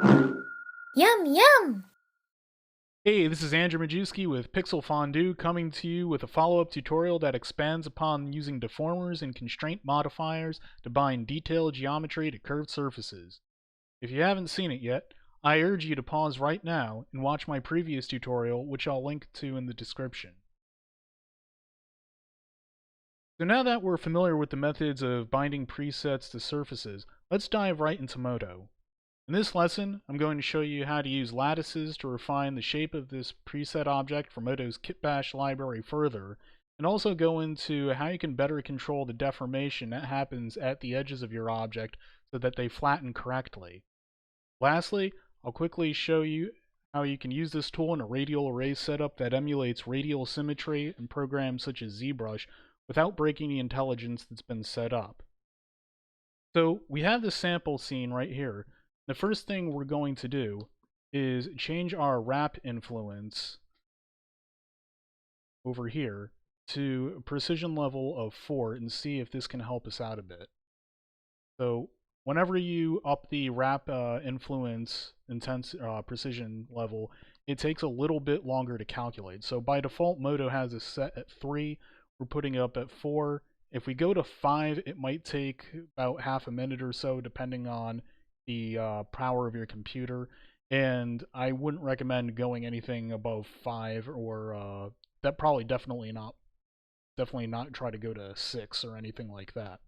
Yum yum! Hey, this is Andrew Majewski with Pixel Fondue coming to you with a follow-up tutorial that expands upon using deformers and constraint modifiers to bind detailed geometry to curved surfaces. If you haven't seen it yet, I urge you to pause right now and watch my previous tutorial, which I'll link to in the description. So now that we're familiar with the methods of binding presets to surfaces, let's dive right into MODO. In this lesson, I'm going to show you how to use lattices to refine the shape of this preset object from MODO's kitbash library further, and also go into how you can better control the deformation that happens at the edges of your object so that they flatten correctly. Lastly, I'll quickly show you how you can use this tool in a radial array setup that emulates radial symmetry in programs such as ZBrush without breaking the intelligence that's been set up. So we have this sample scene right here. The first thing we're going to do is change our wrap influence over here to a precision level of 4 and see if this can help us out a bit. So whenever you up the wrap influence precision level, it takes a little bit longer to calculate. So by default, MODO has it set at 3. We're putting it up at 4. If we go to 5, it might take about half a minute or so, depending on the power of your computer. And I wouldn't recommend going anything above 5, or that probably definitely not try to go to 6 or anything like that.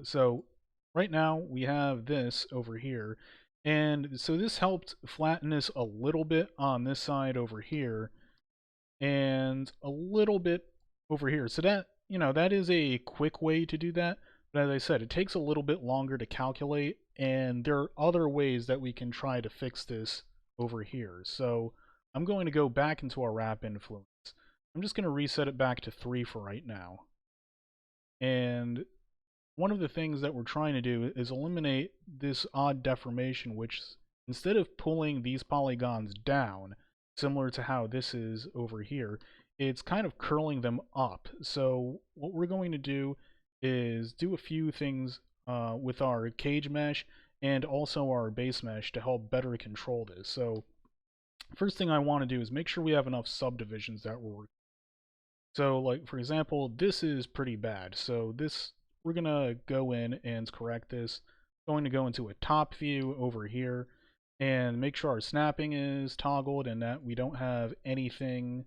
So right now we have this over here, and so this helped flatten this a little bit on this side over here and a little bit over here. So that, that is a quick way to do that. But as I said, it takes a little bit longer to calculate, and there are other ways that we can try to fix this over here. So I'm going to go back into our wrap influence. I'm just going to reset it back to 3 for right now. And one of the things that we're trying to do is eliminate this odd deformation, which instead of pulling these polygons down, similar to how this is over here, it's kind of curling them up. So what we're going to do is do a few things with our cage mesh and also our base mesh to help better control this. So first thing I want to do is make sure we have enough subdivisions that we're working. So like for example, this is pretty bad. So this, we're gonna go in and correct this. Going to go into a top view over here and make sure our snapping is toggled and that we don't have anything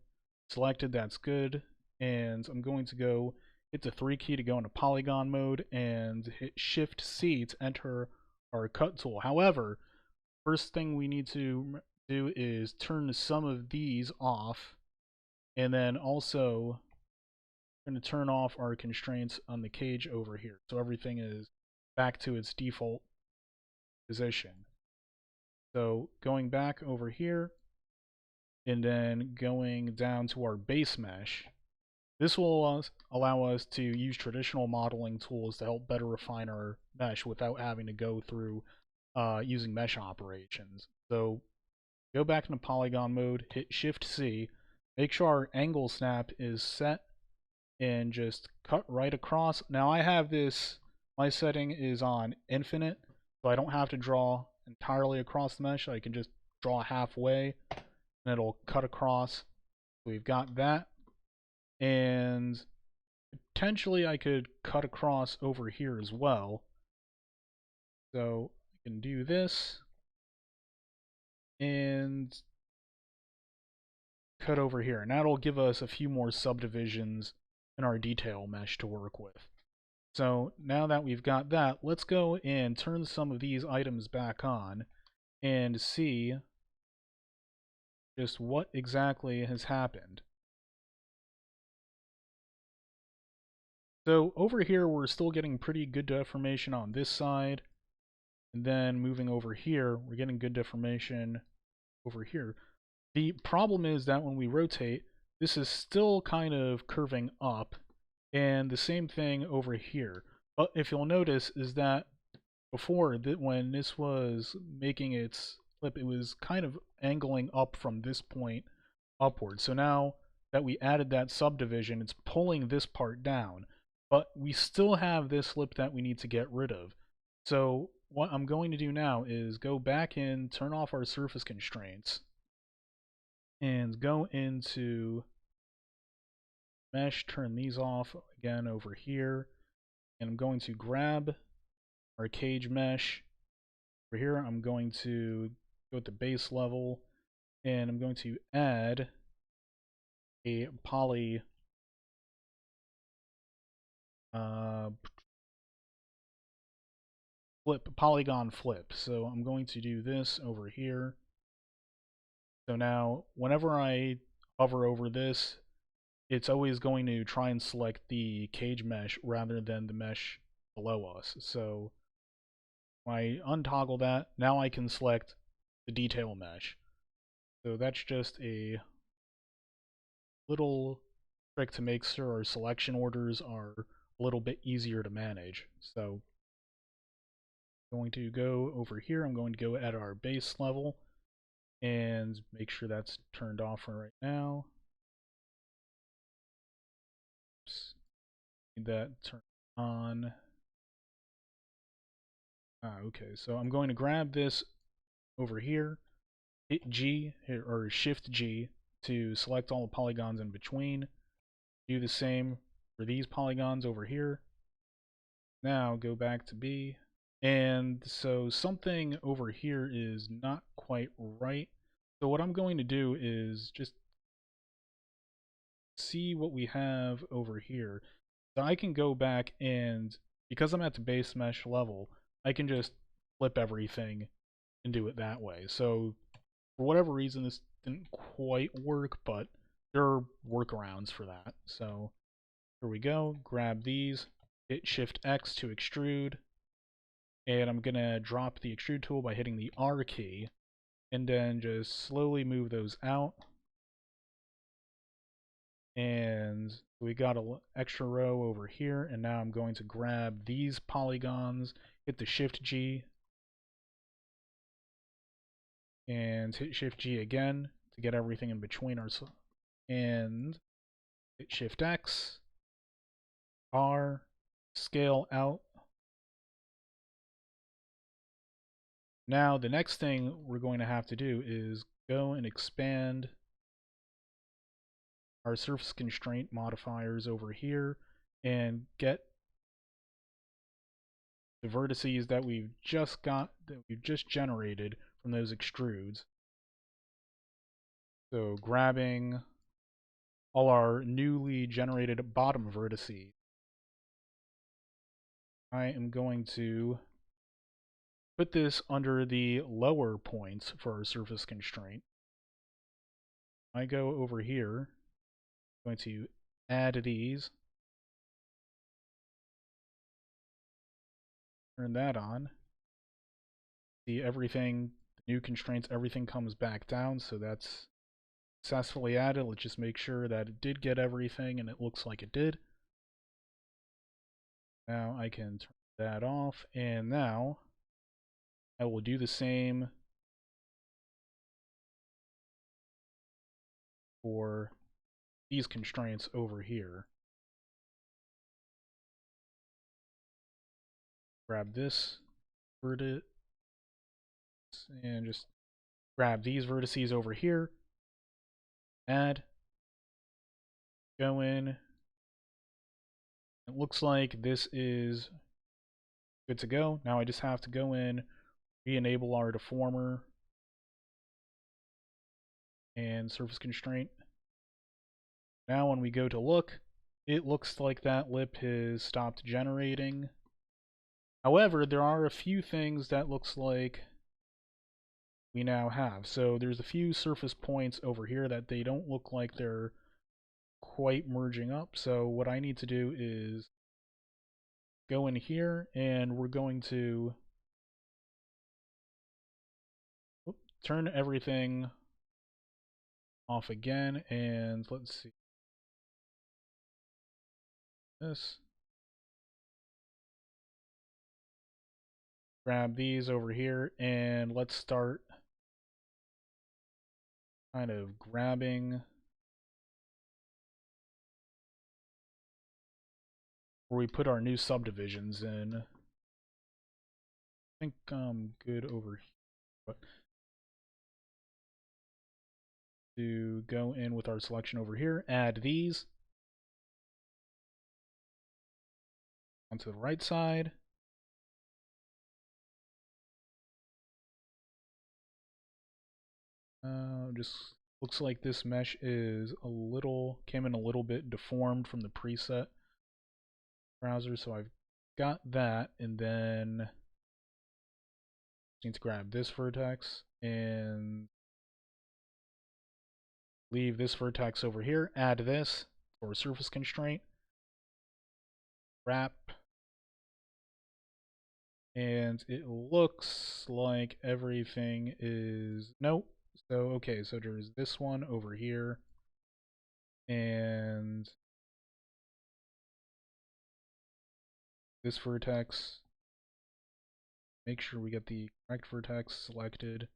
selected. That's good. And I'm going to go hit the 3 key to go into polygon mode and hit Shift C to enter our cut tool. However, first thing we need to do is turn some of these off, and then also we're going to turn off our constraints on the cage over here, so everything is back to its default position. So going back over here and then going down to our base mesh, this will allow us to use traditional modeling tools to help better refine our mesh without having to go through using mesh operations. So go back into polygon mode, hit Shift C, make sure our angle snap is set, and just cut right across. Now I have this, my setting is on infinite, so I don't have to draw entirely across the mesh. I can just draw halfway and it'll cut across. We've got that, and potentially I could cut across over here as well. So I can do this and cut over here, and that'll give us a few more subdivisions in our detail mesh to work with. So now that we've got that, let's go and turn some of these items back on and see just what exactly has happened. So over here we're still getting pretty good deformation on this side, and then moving over here we're getting good deformation over here. The problem is that when we rotate, this is still kind of curving up, and the same thing over here. But if you'll notice is that before, when this was making its flip, it was kind of angling up from this point upward. So now that we added that subdivision, it's pulling this part down. But we still have this lip that we need to get rid of. So what I'm going to do now is go back in, turn off our surface constraints, and go into mesh, turn these off again over here, and I'm going to grab our cage mesh. Over here, I'm going to go at the base level, and I'm going to add a polygon flip. So I'm going to do this over here. So now, whenever I hover over this, it's always going to try and select the cage mesh rather than the mesh below us. So when I untoggle that, now I can select the detail mesh. So that's just a little trick to make sure our selection orders are a little bit easier to manage. So I'm going to go over here, I'm going to go at our base level and make sure that's turned off for right now. Oops. Need that turned on. Okay, so I'm going to grab this over here, hit G, or Shift G, to select all the polygons in between. Do the same for these polygons over here. Now go back to B. And so something over here is not quite right. So what I'm going to do is just see what we have over here. So I can go back and, because I'm at the base mesh level, I can just flip everything and do it that way. So for whatever reason, this didn't quite work, but there are workarounds for that. So here we go, grab these, hit Shift X to extrude, and I'm gonna drop the extrude tool by hitting the R key, and then just slowly move those out. And we got an extra row over here, and now I'm going to grab these polygons, hit the Shift G, and hit Shift G again to get everything in between our, and hit Shift X, R, scale out. Now the next thing we're going to have to do is go and expand our surface constraint modifiers over here and get the vertices that we've just generated from those extrudes. So grabbing all our newly generated bottom vertices, I am going to put this under the lower points for our surface constraint. I go over here, I'm going to add these, turn that on. See everything, new constraints, everything comes back down, so that's successfully added. Let's just make sure that it did get everything, and it looks like it did. Now I can turn that off, and now I will do the same for these constraints over here. Grab this, invert it, and just grab these vertices over here, add, go in. It looks like this is good to go. Now I just have to go in, re-enable our deformer and surface constraint. Now when we go to look, it looks like that lip has stopped generating. However, there are a few things that looks like we now have. So there's a few surface points over here that they don't look like they're quite merging up. So what I need to do is go in here, and we're going to turn everything off again, and let's see this. Grab these over here, and let's start kind of grabbing where we put our new subdivisions in. think I'm good over here. But to go in with our selection over here, add these onto the right side. Just looks like this mesh is came in a little bit deformed from the preset browser, so I've got that, and then need to grab this vertex and leave this vertex over here, add this for a surface constraint, wrap, and it looks like everything is, nope. So, okay, so there's this one over here, and this vertex. Make sure we get the correct vertex selected.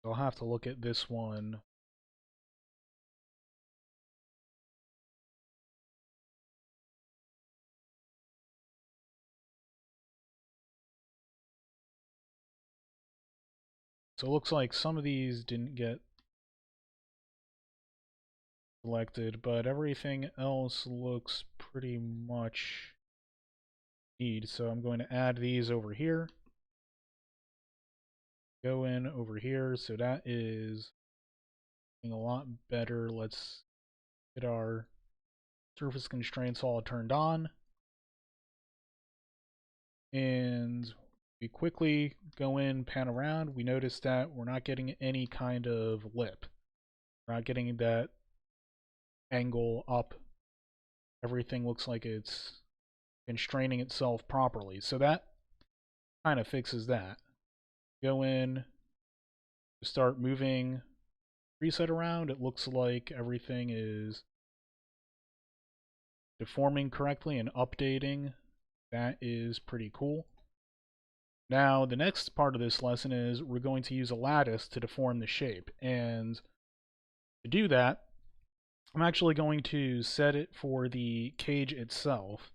I'll have to look at this one. So it looks like some of these didn't get selected, but everything else looks pretty much neat. So I'm going to add these over here. Go in over here, so that is a lot better. Let's get our surface constraints all turned on. And we quickly go in, pan around. We notice that we're not getting any kind of lip. We're not getting that angle up. Everything looks like it's constraining itself properly. So that kind of fixes that. Go in, start moving preset around. It looks like everything is deforming correctly and updating. That is pretty cool. Now, the next part of this lesson is we're going to use a lattice to deform the shape. And to do that, I'm actually going to set it for the cage itself.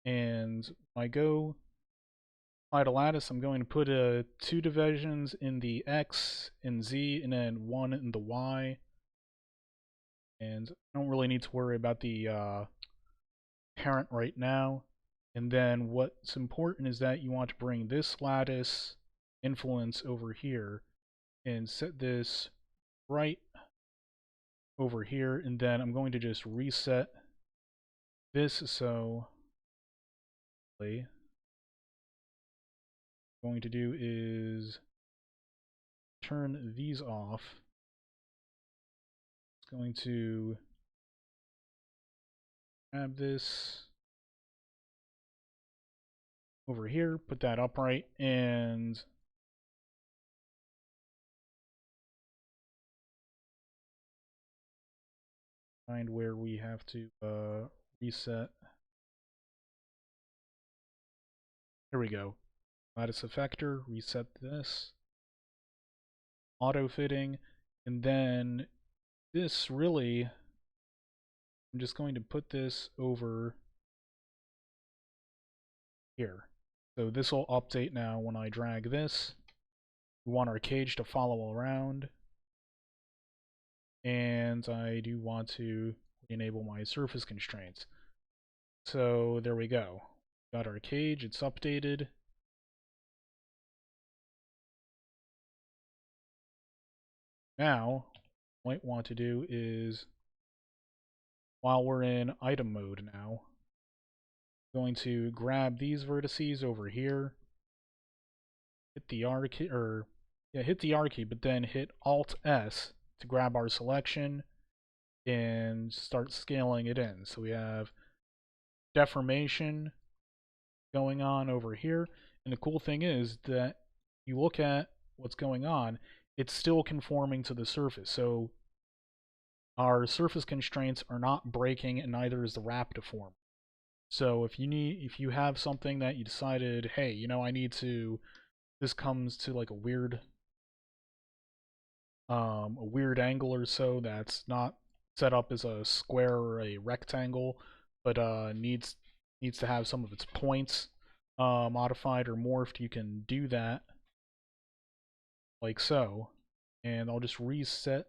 And when I go apply to lattice, I'm going to put 2 divisions in the X and Z, and then 1 in the Y. And I don't really need to worry about the parent right now. And then what's important is that you want to bring this lattice influence over here and set this right over here, and then I'm going to just reset this. So what I'm going to do is turn these off. It's going to grab this over here, put that upright, and find where we have to reset. There we go. Lattice Effector, reset this. Auto fitting, and then this really, I'm just going to put this over here. So this will update now when I drag this. We want our cage to follow around. And I do want to enable my surface constraints. So there we go. Got our cage, it's updated. Now, what I might want to do is, while we're in item mode now, I'm going to grab these vertices over here, hit the R key, hit the R key, but then hit Alt S to grab our selection and start scaling it in. So we have deformation going on over here, and the cool thing is that you look at what's going on, it's still conforming to the surface. So our surface constraints are not breaking, and neither is the wrap deform. So if you have something that you decided, hey, I need to, this comes to like a weird a weird angle or so that's not set up as a square or a rectangle, but needs to have some of its points modified or morphed, you can do that like so. And I'll just reset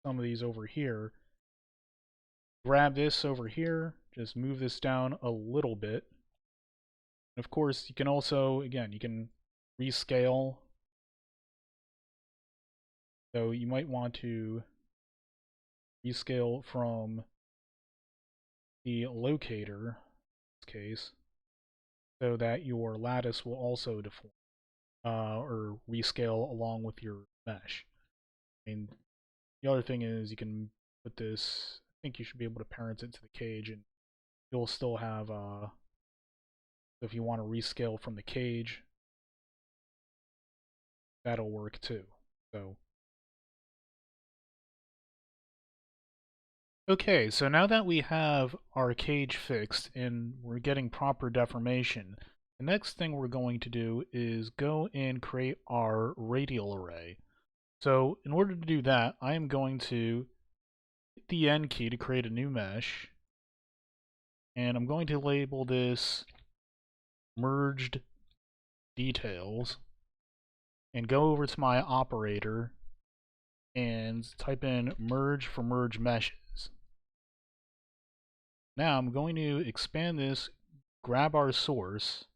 some of these over here. Grab this over here, just move this down a little bit. And of course, you can also, again, you can rescale. So you might want to rescale from the locator, in this case, so that your lattice will also deform or rescale along with your mesh. I mean, the other thing is you can put this, I think you should be able to parent it to the cage, and you'll still have, if you want to rescale from the cage, that'll work too. So, okay, so now that we have our cage fixed and we're getting proper deformation, the next thing we're going to do is go and create our radial array. So in order to do that, I am going to hit the N key to create a new mesh, and I'm going to label this merged details, and go over to my operator and type in merge for merge meshes. Now I'm going to expand this, grab our source,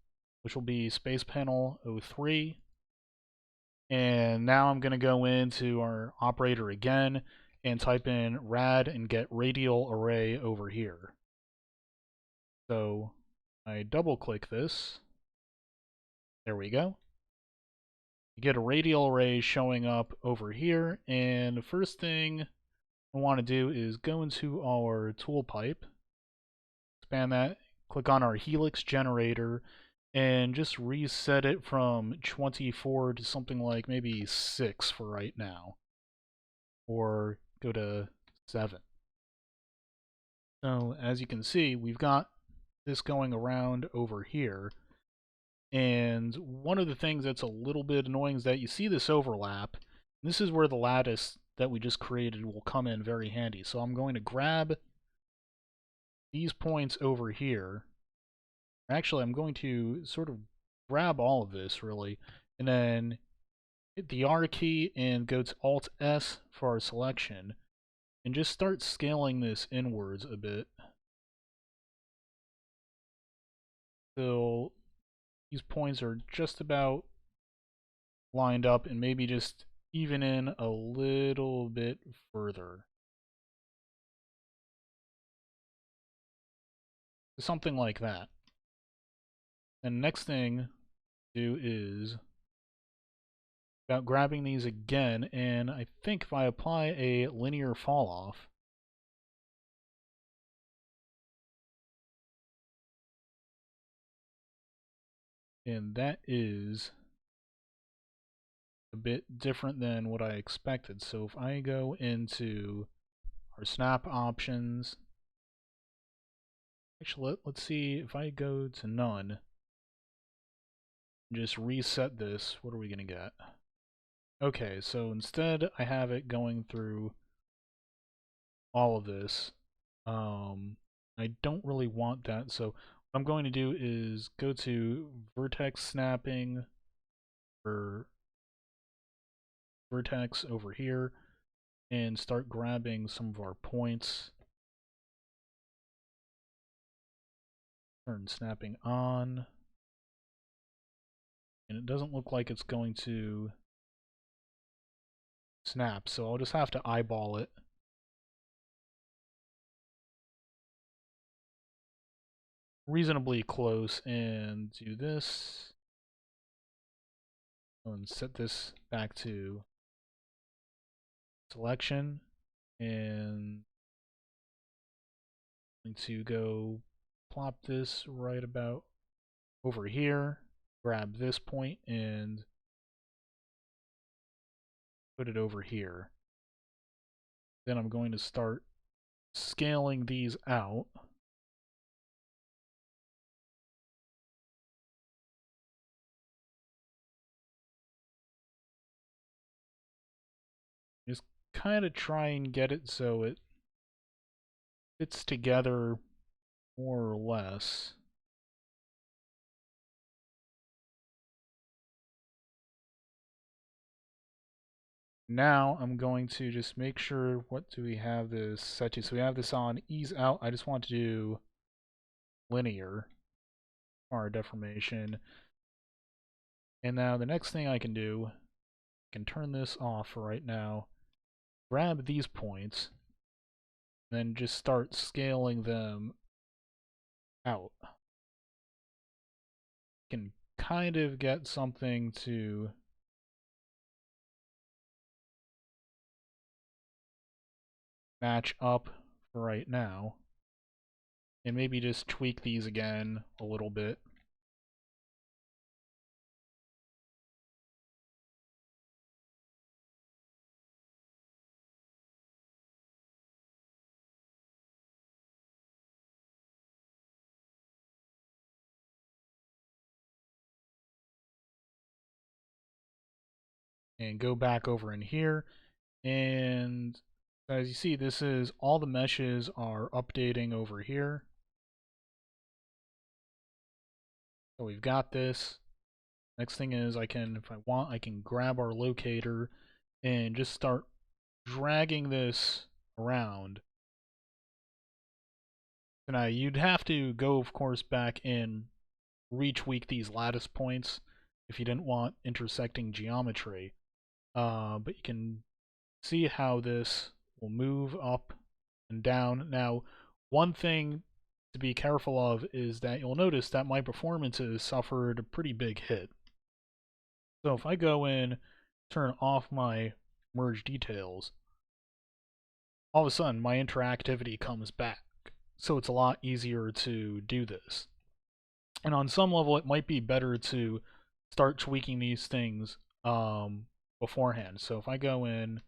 which will be space panel 03, and now I'm going to go into our operator again and type in rad and get radial array over here. So I double click this. There we go. You get a radial array showing up over here, and the first thing I want to do is go into our tool pipe, expand that, click on our Helix Generator, and just reset it from 24 to something like maybe 6 for right now. Or go to 7. So as you can see, we've got this going around over here. And one of the things that's a little bit annoying is that you see this overlap. This is where the lattice that we just created will come in very handy. So I'm going to grab these points over here. Actually, I'm going to sort of grab all of this, really, and then hit the R key and go to Alt-S for our selection, and just start scaling this inwards a bit. So these points are just about lined up, and maybe just even in a little bit further. Something like that. And next thing to do is about grabbing these again, and I think if I apply a linear fall off, and that is a bit different than what I expected. So if I go into our snap options, actually let's see, if I go to none, and just reset this, what are we going to get? Okay, so instead I have it going through all of this. I don't really want that, so what I'm going to do is go to Vertex Snapping, or Vertex over here, and start grabbing some of our points. Turn snapping on. And it doesn't look like it's going to snap, so I'll just have to eyeball it. Reasonably close, and do this. And set this back to selection, and I'm going to go plop this right about over here, grab this point, and put it over here. Then I'm going to start scaling these out. kind of try and get it so it fits together more or less. Now I'm going to just make sure, what do we have this set to? So we have this on ease out. I just want to do linear or deformation. And now the next thing I can do, I can turn this off for right now, grab these points, then just start scaling them out. Can kind of get something to match up for right now. And maybe just tweak these again a little bit. And go back over in here. And as you see, this is all the meshes are updating over here. So we've got this. Next thing is I can, if I want, I can grab our locator and just start dragging this around. So now you'd have to go, of course, back and retweak these lattice points if you didn't want intersecting geometry. But you can see how this will move up and down. Now, one thing to be careful of is that you'll notice that my performances suffered a pretty big hit. So if I go in, turn off my merge details, all of a sudden my interactivity comes back. So it's a lot easier to do this. And on some level, it might be better to start tweaking these things beforehand. So if I go in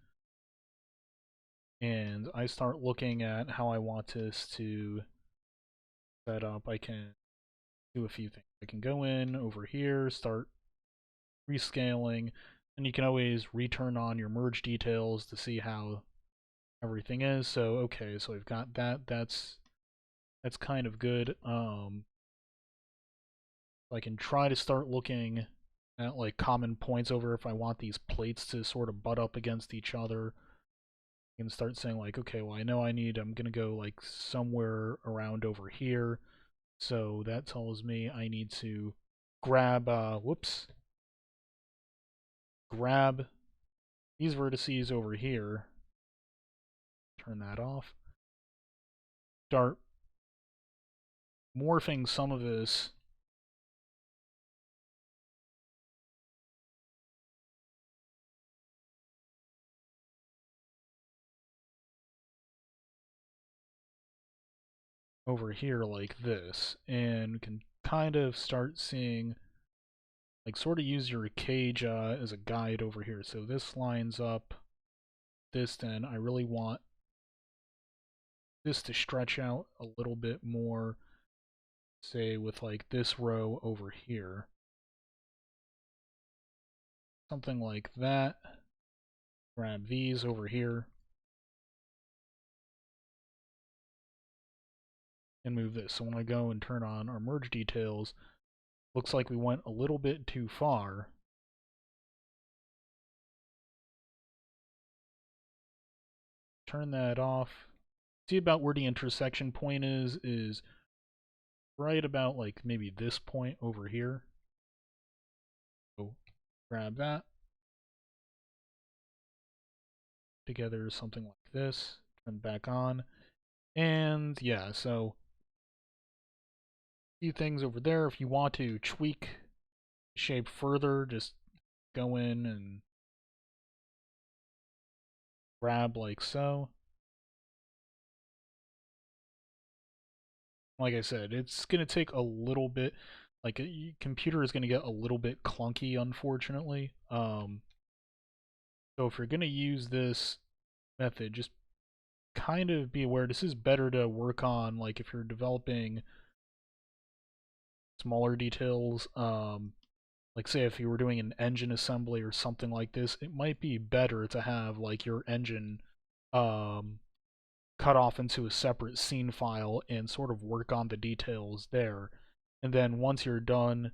and I start looking at how I want this to set up, I can do a few things. I can go in over here, start rescaling, and you can always return on your merge details to see how everything is. So okay, so we've got that. That's kind of good. I can try to start looking at like common points over if I want these plates to sort of butt up against each other. I can start saying like, okay, well I know I'm gonna go like somewhere around over here. So that tells me I need to grab grab these vertices over here. Turn that off. Start morphing some of this over here like this, and can kind of start seeing, like, sort of use your cage as a guide over here. So this lines up this, then I really want this to stretch out a little bit more, say with like this row over here. Something like that. Grab these over here and move this. So when I go and turn on our merge details, looks like we went a little bit too far. Turn that off. See about where the intersection point is right about like maybe this point over here. So grab that. Together something like this. Turn back on. And yeah, so a few things over there. If you want to tweak the shape further, just go in and grab like so. Like I said, it's going to take a little bit, like a computer is going to get a little bit clunky, unfortunately. So if you're going to use this method, just kind of be aware this is better to work on, like if you're developing smaller details, like say if you were doing an engine assembly or something like this, it might be better to have like your engine cut off into a separate scene file and sort of work on the details there. And then once you're done,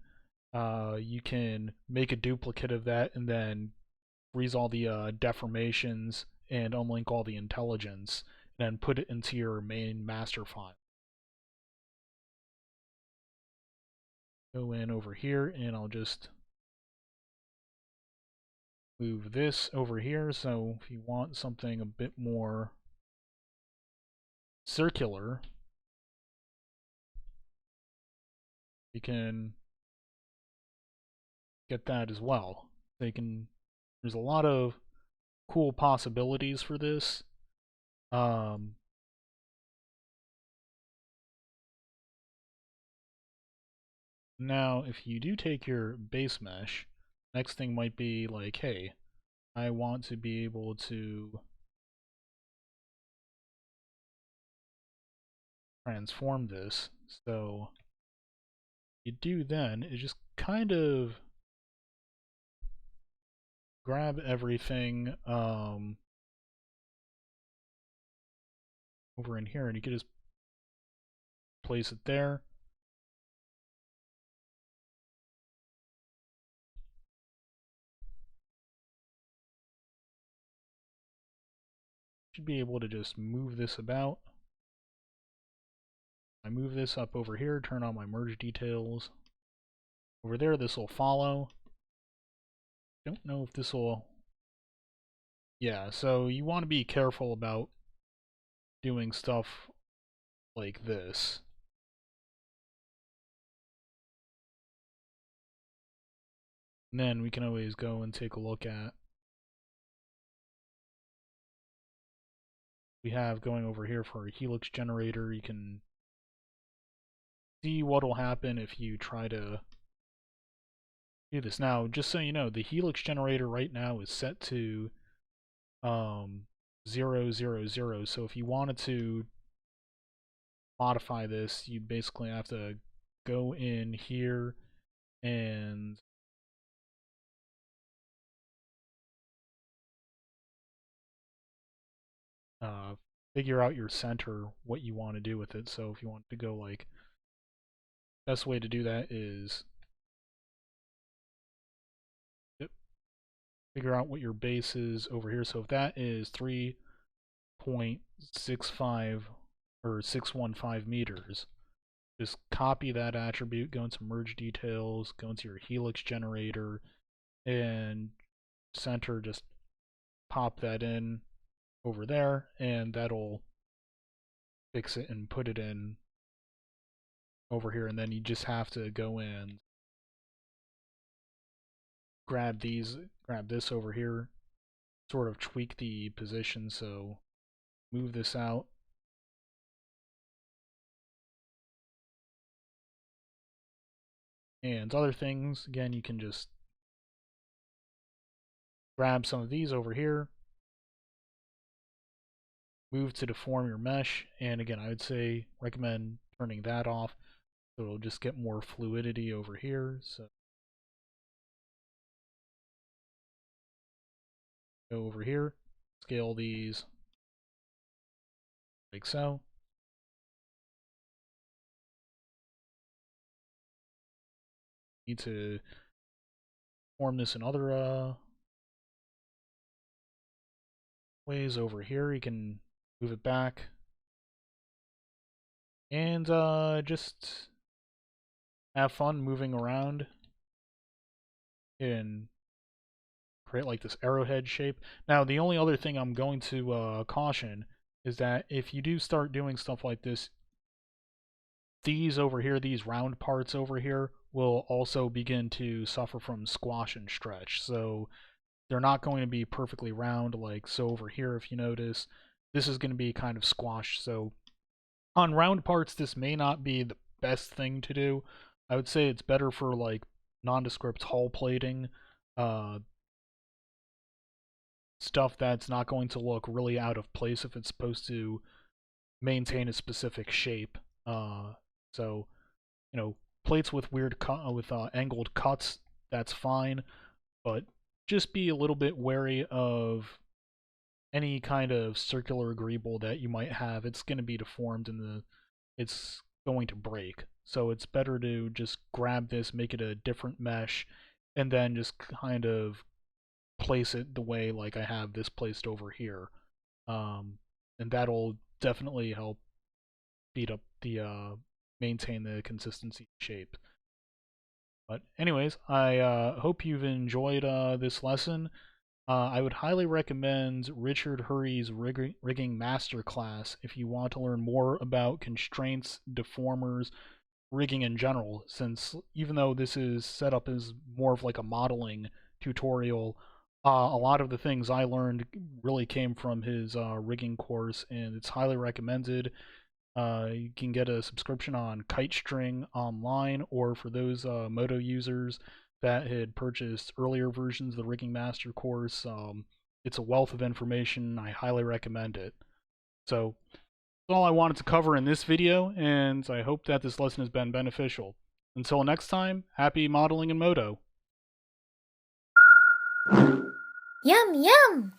you can make a duplicate of that and then freeze all the deformations and unlink all the intelligence, and then put it into your main master file. Go in over here, and I'll just move this over here. So if you want something a bit more circular, you can get that as well. There's a lot of cool possibilities for this. Now, if you do take your base mesh, next thing might be like, hey, I want to be able to transform this. So you do then is just kind of grab everything over in here, and you can just place it there. Should be able to just move this about. I move this up over here, turn on my merge details. Over there, this will follow. Don't know if this will... Yeah, so you want to be careful about doing stuff like this. And then we can always go and take a look at... We have going over here for a Helix Generator. You can see what will happen if you try to do this. Now, just so you know, the Helix Generator right now is set to 0, 0, 0. So if you wanted to modify this, you'd basically have to go in here and figure out your center, what you want to do with it. So if you want to go like, best way to do that is figure out what your base is over here. So if that is 3.65 or 615 meters, just copy that attribute, go into merge details, go into your Helix generator, and center, just pop that in over there, and that'll fix it and put it in over here. And then you just have to go in, grab this over here, sort of tweak the position. So move this out. And other things, again, you can just grab some of these over here, move to deform your mesh, and again, I would say recommend turning that off so it'll just get more fluidity over here. So go over here, scale these like so. Need to form this in other ways over here. You can move it back and just have fun moving around and create like this arrowhead shape. Now, the only other thing I'm going to caution is that if you do start doing stuff like this, these over here, these round parts over here, will also begin to suffer from squash and stretch. So they're not going to be perfectly round like so over here. If you notice, this is going to be kind of squashed. So on round parts, this may not be the best thing to do. I would say it's better for like nondescript hull plating, stuff that's not going to look really out of place if it's supposed to maintain a specific shape. So, you know, plates with weird angled cuts, that's fine, but just be a little bit wary of any kind of circular agreeable that you might have. It's going to be deformed and it's going to break. So it's better to just grab this, make it a different mesh, and then just kind of place it the way like I have this placed over here. And that'll definitely help speed up the maintain the consistency shape. But anyways, I hope you've enjoyed this lesson. I would highly recommend Richard Hurry's Rigging Masterclass if you want to learn more about constraints, deformers, rigging in general, since even though this is set up as more of like a modeling tutorial, a lot of the things I learned really came from his rigging course, and it's highly recommended. You can get a subscription on Kitestring online, or for those MODO users that had purchased earlier versions of the Rigging Master course, it's a wealth of information. I highly recommend it. So that's all I wanted to cover in this video, and I hope that this lesson has been beneficial. Until next time, happy modeling in MODO! Yum, yum!